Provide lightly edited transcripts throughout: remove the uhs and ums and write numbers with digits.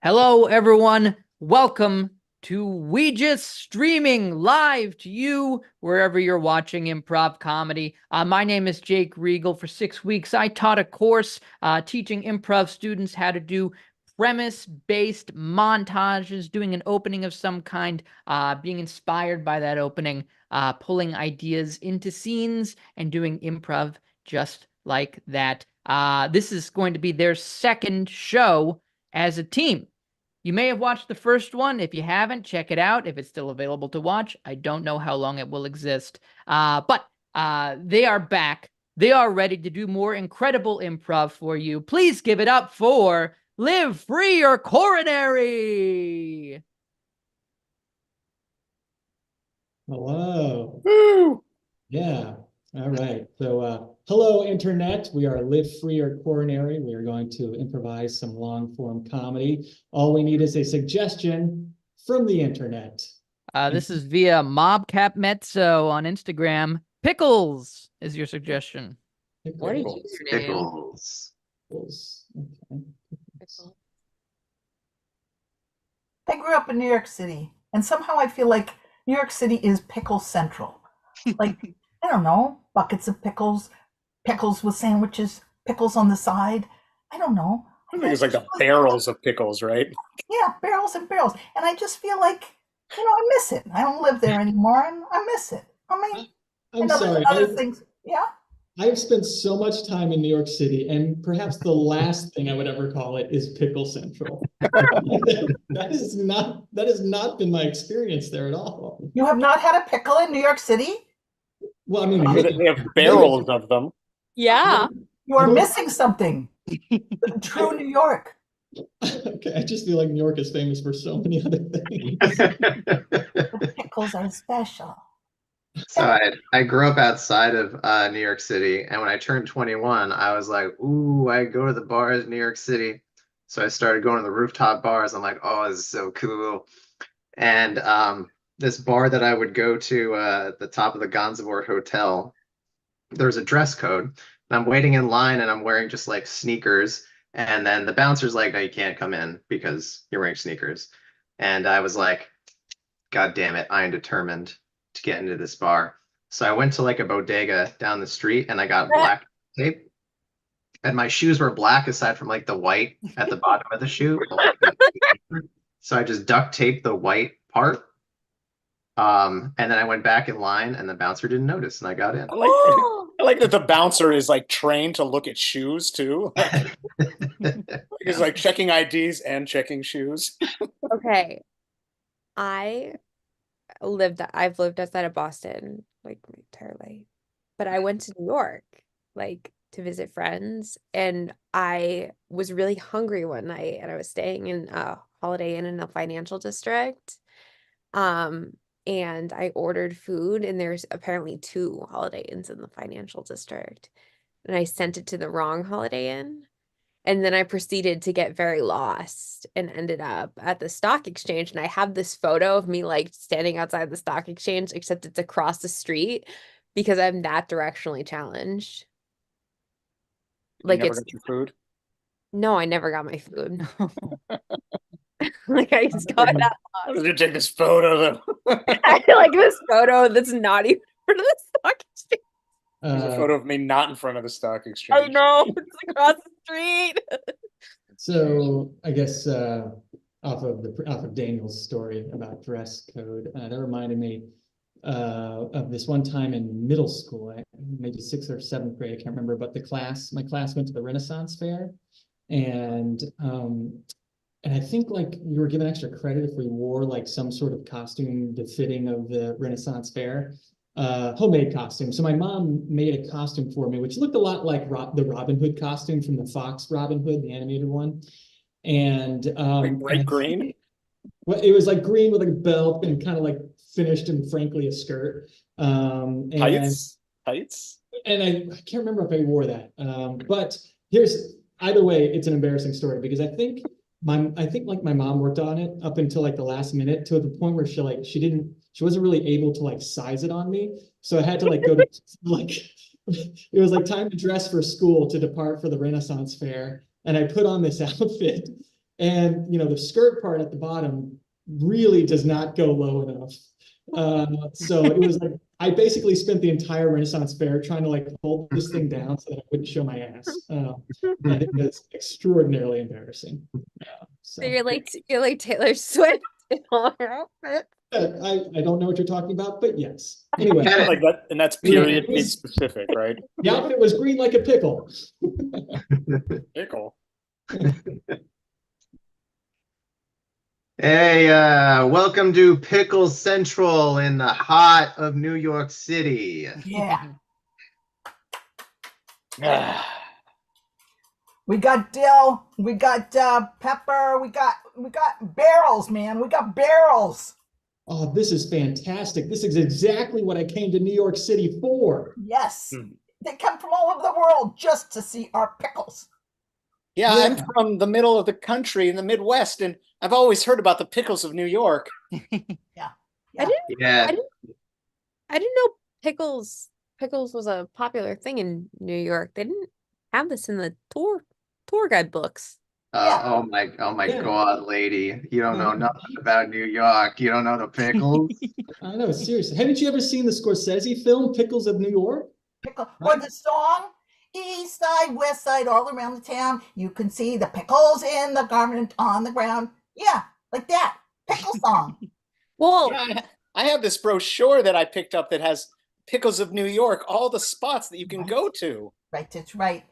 Hello, everyone. Welcome to We Just Streaming live to you wherever you're watching improv comedy. My name is Jake Regal. For 6 weeks, I taught a course teaching improv students how to do premise-based montages, doing an opening of some kind, being inspired by that opening, pulling ideas into scenes, and doing improv just like that. This is going to be their second show as a team. You may have watched the first one. If you haven't, check it out. If it's still available to watch, I don't know how long it will exist. But they are back. They are ready to do more incredible improv for you. Please give it up for Live Free or Coronary. Hello. Woo! Yeah. All right. So, hello, Internet. We are Live Free or Coronary. We are going to improvise some long form comedy. All we need is a suggestion from the Internet. This is via Mobcap Mezzo on Instagram. Pickles is your suggestion. What a Pickles. username. Pickles. Pickles. Okay. I grew up in New York City, and somehow I feel like New York City is pickle central. Like, I don't know, buckets of pickles, pickles with sandwiches, pickles on the side. I don't know. I think it's like the barrels of pickles, right? Yeah, barrels and barrels. And I just feel like, I miss it. I don't live there anymore, and I miss it. I mean, I'm other, sorry. other things. Yeah. I've spent so much time in New York City, and perhaps the last thing I would ever call it is Pickle Central. That has not been my experience there at all. You have not had a pickle in New York City? Well, I mean, They have barrels of them. Yeah. You are missing something. True New York. okay, I just feel like New York is famous for so many other things. The pickles are special. So I grew up outside of New York City, and when I turned 21, I was like, ooh, I go to the bars in New York City. So I started going to the rooftop bars. I'm like, oh, this is so cool. And this bar that I would go to at the top of the Gansevoort Hotel, there's a dress code. And I'm waiting in line, and I'm wearing just like sneakers. And then the bouncer's like, no, you can't come in because you're wearing sneakers. And I was like, God damn it, I am determined to get into this bar. So I went to like a bodega down the street and I got black tape. And my shoes were black aside from like the white at the bottom of the shoe. So I just duct taped the white part. And then I went back in line and the bouncer didn't notice and I got in. I like that the bouncer is like trained to look at shoes too. He's like checking IDs and checking shoes. Okay. I've lived outside of Boston like my entire life. But I went to New York like to visit friends, and I was really hungry one night, and I was staying in a Holiday Inn in the financial district. And I ordered food, and there's apparently two Holiday Inns in the financial district. And I sent it to the wrong Holiday Inn. And then I proceeded to get very lost and ended up at the stock exchange. And I have this photo of me like standing outside the stock exchange, except it's across the street because I'm that directionally challenged. Like You never it's got your food. no, I never got my food. Like I just got that How did you take this photo though? I like this photo that's not even for the stock exchange. There's a photo of me not in front of the stock exchange. I know, it's across the street. So I guess off of Daniel's story about dress code, that reminded me of this one time in middle school, maybe 6th or 7th grade, I can't remember, but my class went to the Renaissance Fair, and I think like we were given extra credit if we wore like some sort of costume befitting of the Renaissance Fair. Homemade costume. So my mom made a costume for me, which looked a lot like the Robin Hood costume from the Fox Robin Hood, the animated one. And Like bright green. Well, it was like green with like a belt and kind of like finished in frankly a skirt. And Tights. and I can't remember if I wore that. But either way, it's an embarrassing story because I think like my mom worked on it up until like the last minute to the point where she wasn't really able to like size it on me. So I had to like go to like it was like time to dress for school to depart for the Renaissance Fair. And I put on this outfit And, the skirt part at the bottom really does not go low enough. So it was like, I basically spent the entire Renaissance Fair trying to like hold this thing down so that I wouldn't show my ass. I think that's extraordinarily embarrassing. So you're like Taylor Swift in all her outfits. I don't know what you're talking about, but yes. Anyway, Like that, and that's period piece specific, right? the outfit was green like a pickle. Pickle. Hey, welcome to Pickle Central in the heart of New York City. Yeah. Ah. We got dill, we got pepper, we got barrels, man. We got barrels. Oh, this is fantastic. This is exactly what I came to New York City for. Yes. They come from all over the world just to see our pickles. Yeah, I'm from the middle of the country in the Midwest, and I've always heard about the pickles of New York. Yeah. I didn't Yeah, know pickles was a popular thing in New York. They didn't have this in the tour guide books. oh my God, lady, you don't know nothing about New York. You don't know the pickles. I know, seriously. Haven't you ever seen the Scorsese film, Pickles of New York? Pickle. Or the song, East Side, West Side, all around the town. You can see the pickles in the garment on the ground. Yeah, like that. Pickle song. Well, Yeah, I have this brochure that I picked up that has pickles of New York, all the spots that you can go to. Right, that's right.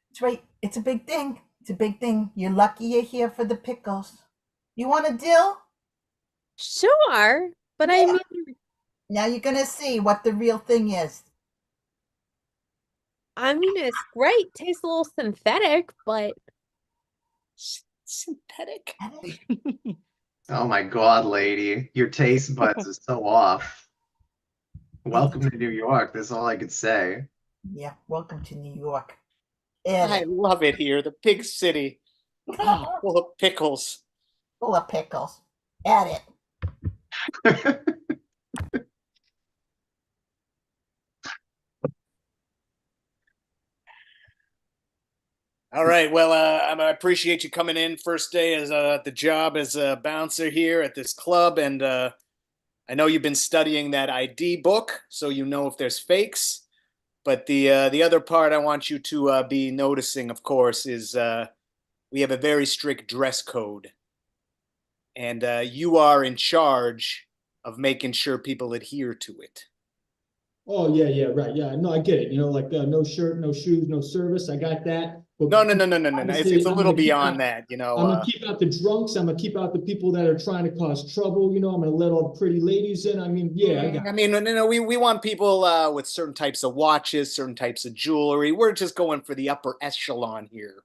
It's right. It's a big thing. It's a big thing. You're lucky you're here for the pickles. You want a dill? sure, but I mean, Now you're gonna see what the real thing is. it's great. Tastes a little synthetic, but Synthetic. Oh my God, lady, your taste buds is so off. Welcome to New York. That's all I could say. Yeah, welcome to New York. I love it here, the big city. Oh, full of pickles. Full of pickles. At it. All right. Well, I appreciate you coming in first day as the job as a bouncer here at this club, and I know you've been studying that ID book, so you know if there's fakes. But the other part I want you to be noticing, of course, is we have a very strict dress code, and you are in charge of making sure people adhere to it. Oh, yeah, right. Yeah, no, I get it. Like no shirt, no shoes, no service. I got that. But No. It's obviously, a I'm little gonna keep beyond out- that, I'm gonna keep out the drunks. I'm gonna keep out the people that are trying to cause trouble. I'm gonna let all the pretty ladies in. I mean, yeah, I got I mean, we want people with certain types of watches, certain types of jewelry. We're just going for the upper echelon here.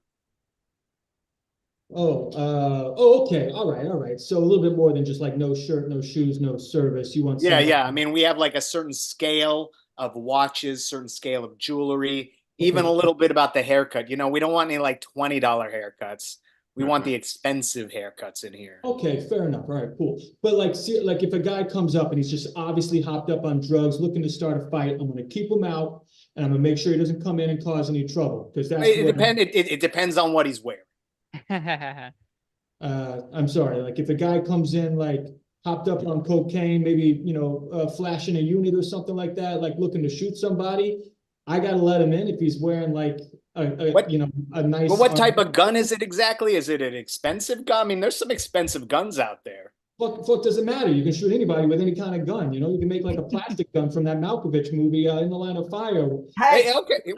Okay. All right. So a little bit more than just like no shirt, no shoes, no service. You want Yeah. I mean, we have like a certain scale of watches, certain scale of jewelry, even a little bit about the haircut. We don't want any like $20 haircuts. We want the expensive haircuts in here. Okay, fair enough. All right, cool. But like if a guy comes up and he's just obviously hopped up on drugs, looking to start a fight, I'm gonna keep him out and I'm gonna make sure he doesn't come in and cause any trouble. Because It depends on what he's wearing. I'm sorry, like if a guy comes in like hopped up on cocaine, maybe flashing a unit or something like that, like looking to shoot somebody, I gotta let him in if he's wearing like a nice. Well, what type of gun is it exactly? Is it an expensive gun? I mean, there's some expensive guns out there. Fuck doesn't matter. You can shoot anybody with any kind of gun. You can make like a plastic gun from that Malkovich movie, In the Line of Fire. Hey, okay. Hey,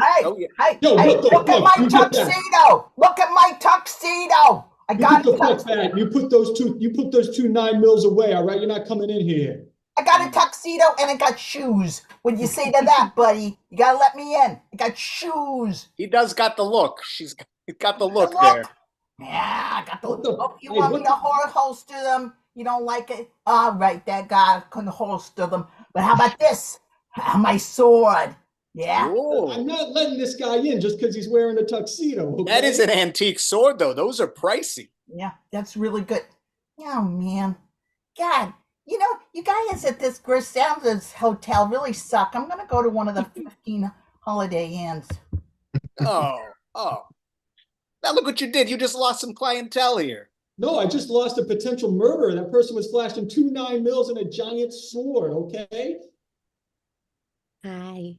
hey, Yo, hey, what the look at fuck? my You get that? tuxedo. Look at my tuxedo. I got You a put that. You put those two 9 mils away. All right, you're not coming in here. I got a tuxedo and I got shoes. What do you say to that, buddy? You gotta let me in. I got shoes. He does got the look. He's got the look look? there. Yeah, I got the What the- Oh, you hey, want what me to holster them? You don't like it? All right, that guy couldn't holster them. But how about this? My sword. Yeah. Ooh. I'm not letting this guy in just because he's wearing a tuxedo. Okay? That is an antique sword, though. Those are pricey. Yeah, that's really good. Oh, man. God, you guys at this Griselda's hotel really suck. I'm going to go to one of the 15 Holiday Inns. Oh. Now look what you did. You just lost some clientele here. No, I just lost a potential murderer. That person was flashing 2 9mm and a giant sword, okay? Hi.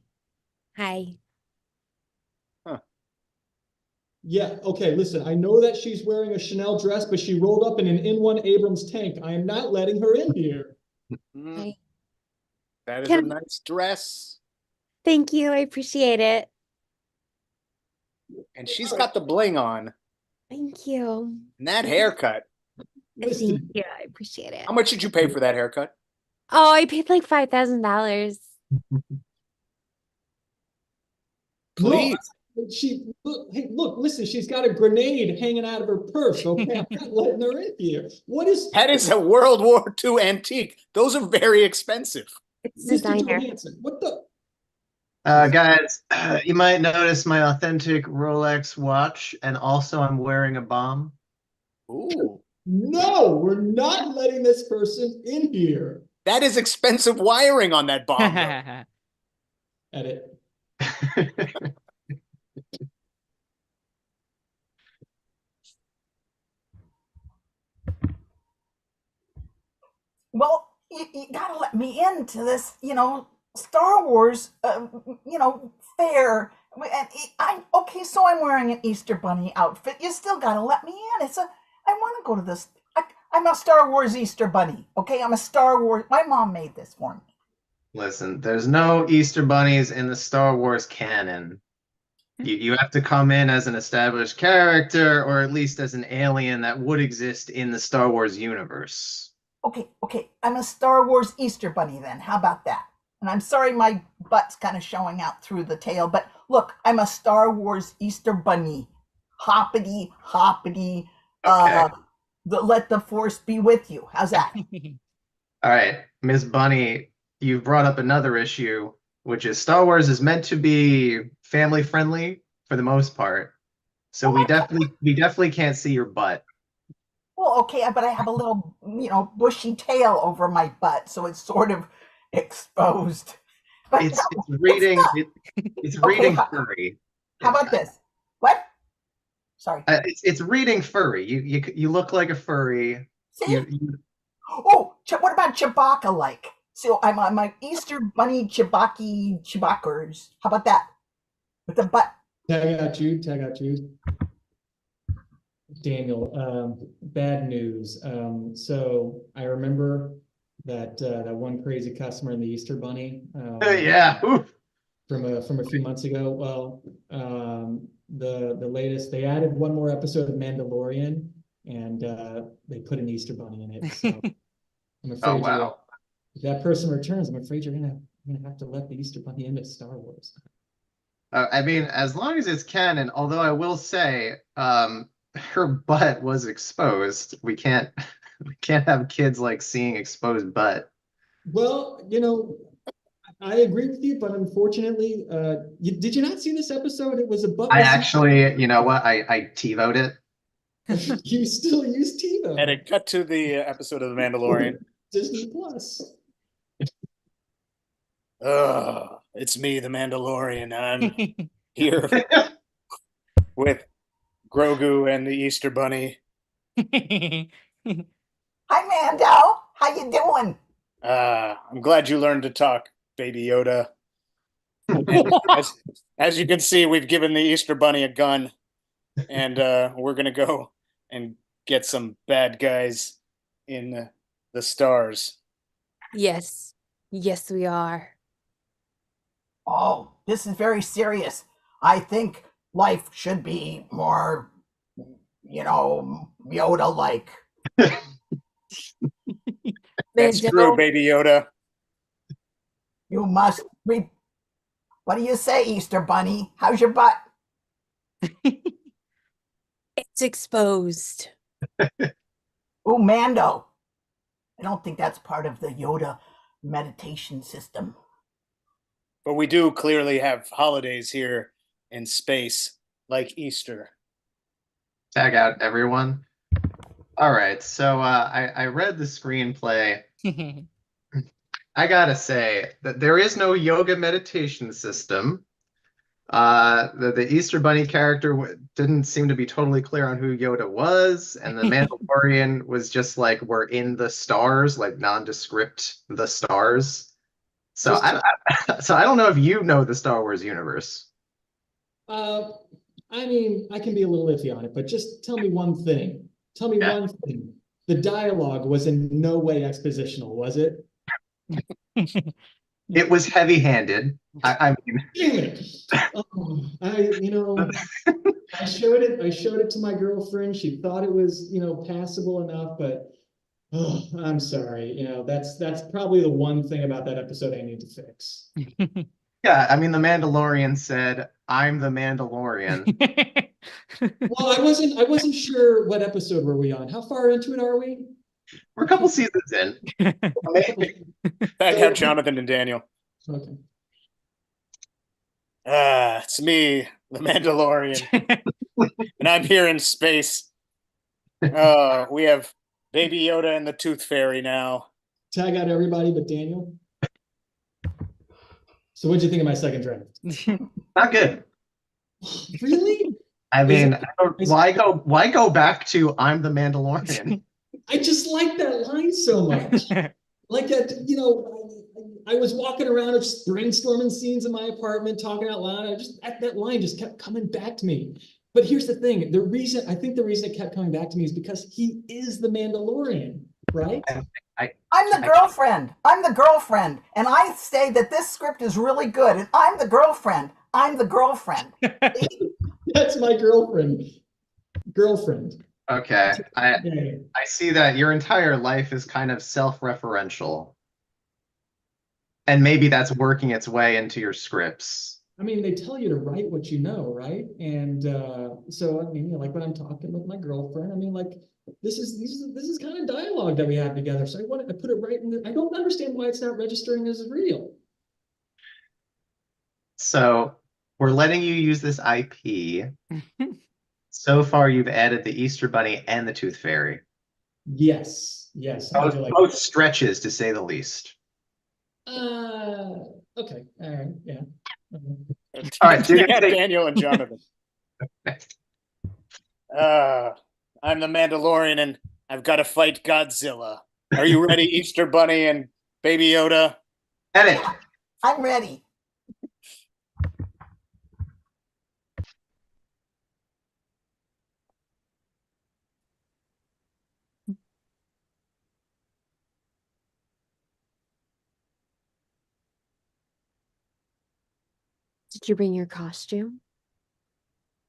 Hi. Yeah, okay, listen, I know that she's wearing a Chanel dress, but she rolled up in an N1 Abrams tank. I am not letting her in here. Hi. That is Can- a nice dress. Thank you. I appreciate it. And she's got the bling on. Thank you. And that haircut. Thank Listen, you. I appreciate it. How much did you pay for that haircut? Oh, I paid like $5,000. Please. Look, listen, she's got a grenade hanging out of her purse, okay? I'm not letting her in here. What is That is a World War II antique. Those are very expensive. It's Mr. designer. Johansson? What the? Guys, you might notice my authentic Rolex watch, and also I'm wearing a bomb. Ooh. No, we're not letting this person in here. That is expensive wiring on that bomb. though. Edit. Well, you gotta let me into this, Star Wars, fair. And I'm okay. So I'm wearing an Easter Bunny outfit. You still gotta let me in. I want to go to this. I'm a Star Wars Easter Bunny. Okay, I'm a Star Wars. My mom made this for me. Listen, there's no Easter bunnies in the Star Wars canon. You have to come in as an established character, or at least as an alien that would exist in the Star Wars universe. Okay. I'm a Star Wars Easter Bunny then. How about that? And I'm sorry my butt's kind of showing out through the tail, but look, I'm a Star Wars Easter Bunny. Hoppity, hoppity. Okay. Let the force be with you. How's that? All right, Ms. Bunny, you've brought up another issue, which is Star Wars is meant to be family friendly for the most part. So we definitely can't see your butt. Well, okay, but I have a little, bushy tail over my butt, so it's sort of exposed. But It's no, reading not. it's Okay, reading furry. How about this? What? Sorry. It's reading furry. You look like a furry. See? You Oh, what about Chewbacca like? So I'm my Easter Bunny Chewbackers. How about that? With the butt. Tag out Jude. Daniel, bad news. So I remember that one crazy customer in the Easter Bunny. yeah. Oof. From a few months ago. Well, the latest, they added one more episode of Mandalorian, and they put an Easter Bunny in it. So I'm afraid Oh wow. if that person returns, I'm afraid you're gonna have to let the Easter Bunny into Star Wars. I mean, as long as it's canon, although I will say, her butt was exposed. We can't have kids like seeing exposed butt. Well, I agree with you, but unfortunately, did you not see this episode? It was a butt. I actually, you know what? I TiVoed it. You still use TiVo. And it cut to the episode of The Mandalorian. Disney Plus. It's me, The Mandalorian. I'm here with Grogu and the Easter Bunny. Hi, Mando. How you doing? I'm glad you learned to talk, Baby Yoda. As you can see, we've given the Easter Bunny a gun, and we're gonna go and get some bad guys in the stars. Yes. Yes, we are. Oh, this is very serious. I think life should be more, Yoda-like. That's Mando, true, Baby Yoda. You must re. What do you say, Easter Bunny? How's your butt? it's exposed. Ooh, Mando. I don't think that's part of the Yoda meditation system. But we do clearly have holidays here in space, like Easter. Tag out everyone. All right, so I read the screenplay. I gotta say that there is no yoga meditation system. The Easter Bunny character didn't seem to be totally clear on who Yoda was, and the Mandalorian was just like we're in the stars, like nondescript the stars. So so I don't know if you know the Star Wars universe. I mean, I can be a little iffy on it, but just tell me one thing. Tell me one thing. The dialogue was in no way expositional, was it? It was heavy-handed. I mean, Damn it. I showed it to my girlfriend. She thought it was, passable enough, but I'm sorry. That's probably the one thing about that episode I need to fix. yeah, I mean, the Mandalorian said, "I'm the Mandalorian." Well, I wasn't sure what episode were we on. How far into it are we? We're a couple seasons in. Maybe. Back out Jonathan and Daniel. Okay. It's me, the Mandalorian. And I'm here in space. We have Baby Yoda and the Tooth Fairy now. Tag out everybody but Daniel. So what'd you think of my second draft? Not good. Really? I mean, why go back to "I'm the Mandalorian"? I just like that line so much. Like that, I was walking around just brainstorming scenes in my apartment, talking out loud. That line just kept coming back to me. But here's the thing: I think the reason it kept coming back to me is because he is the Mandalorian, right? I'm the girlfriend. I'm the girlfriend. And I say that this script is really good. And I'm the girlfriend. I'm the girlfriend. That's my girlfriend. Okay, I see that your entire life is kind of self-referential. And maybe that's working its way into your scripts. I mean, they tell you to write what you know, right? And so, I mean, like when I'm talking with my girlfriend, I mean, like this is kind of dialogue that we have together. So I put it right in there. I don't understand why it's not registering as real. So we're letting you use this IP. So far, you've added the Easter Bunny and the Tooth Fairy. Yes. Both stretches, to say the least. Okay. All right. Yeah. All right. So Daniel and Jonathan. I'm the Mandalorian and I've got to fight Godzilla. Are you ready, Easter Bunny and Baby Yoda? Edit. I'm ready. Did you bring your costume?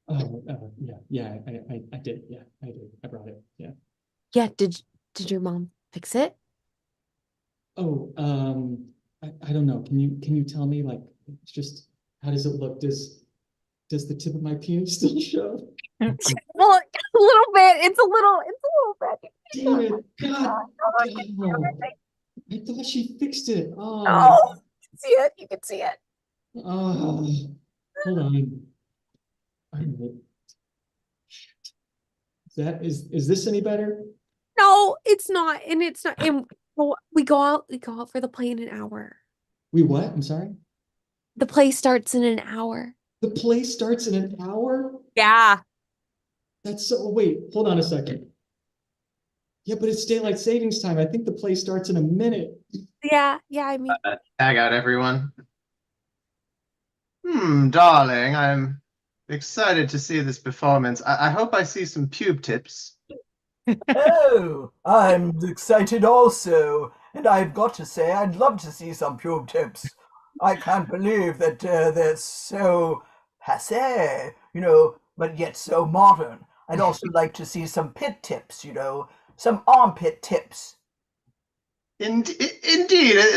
Oh, yeah. I did. Yeah, I did. I brought it. Yeah. Yeah. Did your mom fix it? Oh, I don't know. Can you tell me, like, just how does it look? Does the tip of my penis still show? Well, a little bit. It's a little bit. Damn it! God, I thought she fixed it. Oh, Oh, you can see it. oh, hold on. Is this any better? No, it's not, and it's not. And we go out for the play in an hour. We what? I'm sorry. The play starts in an hour. The play starts in an hour? Yeah. That's so. Wait, hold on a second. Yeah, but it's daylight savings time. I think the play starts in a minute. Yeah. I mean, Tag out everyone. Darling, I'm excited to see this performance. I hope I see some pube tips. Oh, I'm excited also. And I've got to say, I'd love to see some pube tips. I can't believe that they're so passé, but yet so modern. I'd also like to see some pit tips, some armpit tips. Indeed,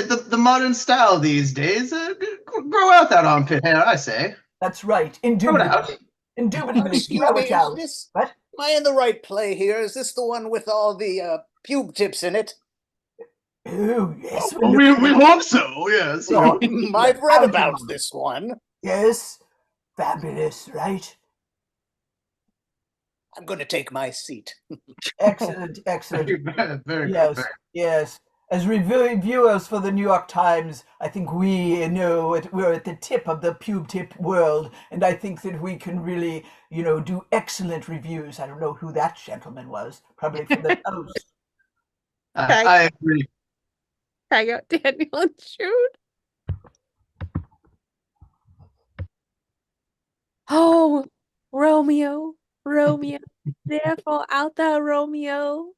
the modern style these days. Grow out that armpit hair, I say. That's right. Grow it out. Indubitably. Excuse Grow me, it out. is this, What? am I in the right play here? Is this the one with all the pube tips in it? Oh, yes. We hope so, yes. Oh, I've read about this one. yes. Fabulous, right? I'm going to take my seat. Excellent. Very good. Yes. As reviewers for the New York Times, I think we know we're at the tip of the pube tip world, and I think that we can really, do excellent reviews. I don't know who that gentleman was, probably from the Toast. I agree. Tag out Daniel and Jude. Oh, Romeo, therefore out thou, Romeo.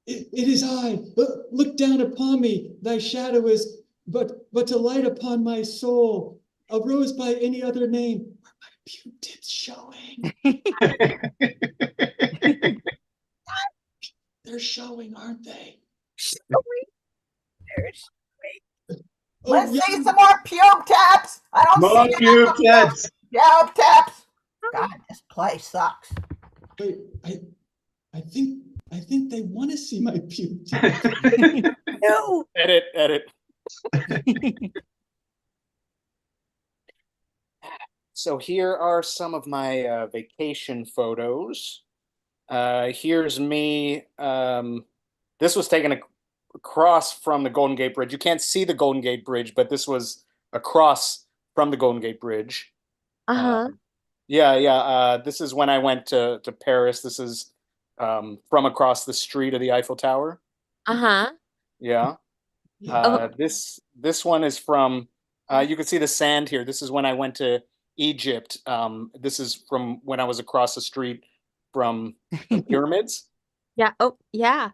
It is I. Look down upon me. Thy shadow is but a light upon my soul. A rose by any other name. Are my pube tips showing? They're showing, aren't they? Let's see some more pube taps. I don't More see pube tips. Pube taps. God, this place sucks. Wait, I think they want to see my pube tips. No. Edit. So here are some of my vacation photos. Here's me. This was taken across from the Golden Gate Bridge. You can't see the Golden Gate Bridge, but this was across from the Golden Gate Bridge. Yeah. This is when I went to Paris. This is from across the street of the Eiffel Tower. Yeah. This one is from. You can see the sand here. This is when I went to Egypt. This is from when I was across the street from the pyramids. Yeah. Oh, yeah.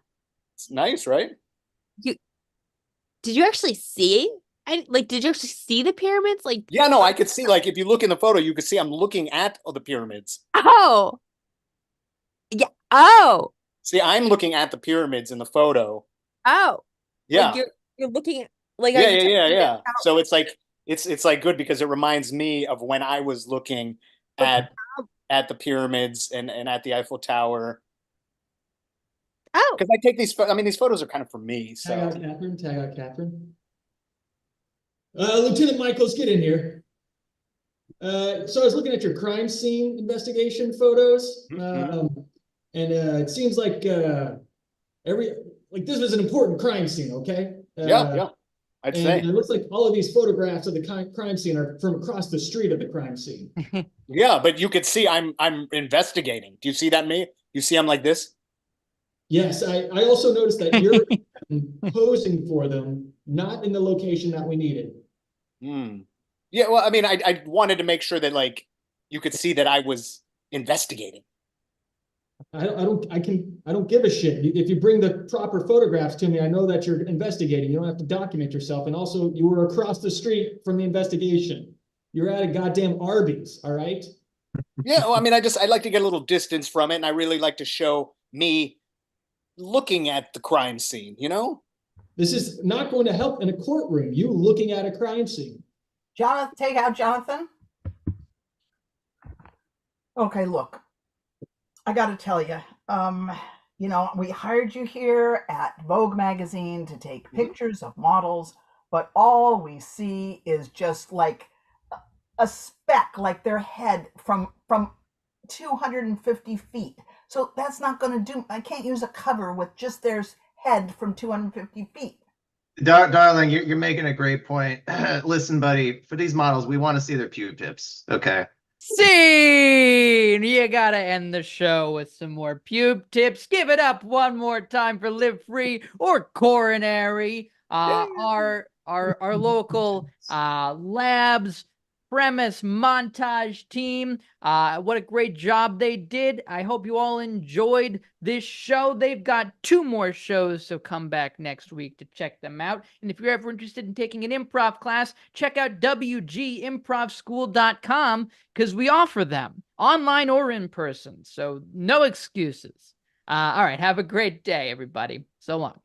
It's nice, right? Did you actually see? Did you actually see the pyramids? Yeah, no, I could see. Like, if you look in the photo, you could see I'm looking at the pyramids. Oh. Yeah. Oh. See, I'm looking at the pyramids in the photo. Oh. Yeah. You're looking at Yeah. So it's like it's like good because it reminds me of when I was looking at the pyramids and at the Eiffel Tower. Oh. Because I take these. I mean, these photos are kind of for me. So Tag out Kathryn. Lieutenant Michaels, get in here. So I was looking at your crime scene investigation photos, and it seems like this was an important crime scene. Okay. Yeah. I'd say it looks like all of these photographs of the crime scene are from across the street of the crime scene. Yeah, but you could see I'm investigating. Do you see that me? You see I'm like this? Yes, I also noticed that you're posing for them, not in the location that we needed. Yeah, well, I mean, I wanted to make sure that you could see that I was investigating. I don't give a shit. If you bring the proper photographs to me, I know that you're investigating. You don't have to document yourself. And also, you were across the street from the investigation. You're at a goddamn Arby's, all right? Yeah, well, I mean, I like to get a little distance from it, and I really like to show me looking at the crime scene, This is not going to help in a courtroom, you looking at a crime scene. Jonathan, take out Jonathan. Okay, look, I got to tell you, we hired you here at Vogue magazine to take pictures of models, but all we see is just like a speck, like their head from 250 feet. So that's not going to do. I can't use a cover with just their head from 250 feet. Darling, you're making a great point. Listen, buddy, for these models, we want to see their pube tips. Okay. Scene! You gotta end the show with some more pube tips. Give it up one more time for Live Free or Coronary. Our local labs premise montage team. What a great job they did. I hope you all enjoyed this show. They've got 2 more shows, so come back next week to check them out. And if you're ever interested in taking an improv class, check out WGImprovschool.com because we offer them online or in person. So no excuses. All right. Have a great day, everybody. So long.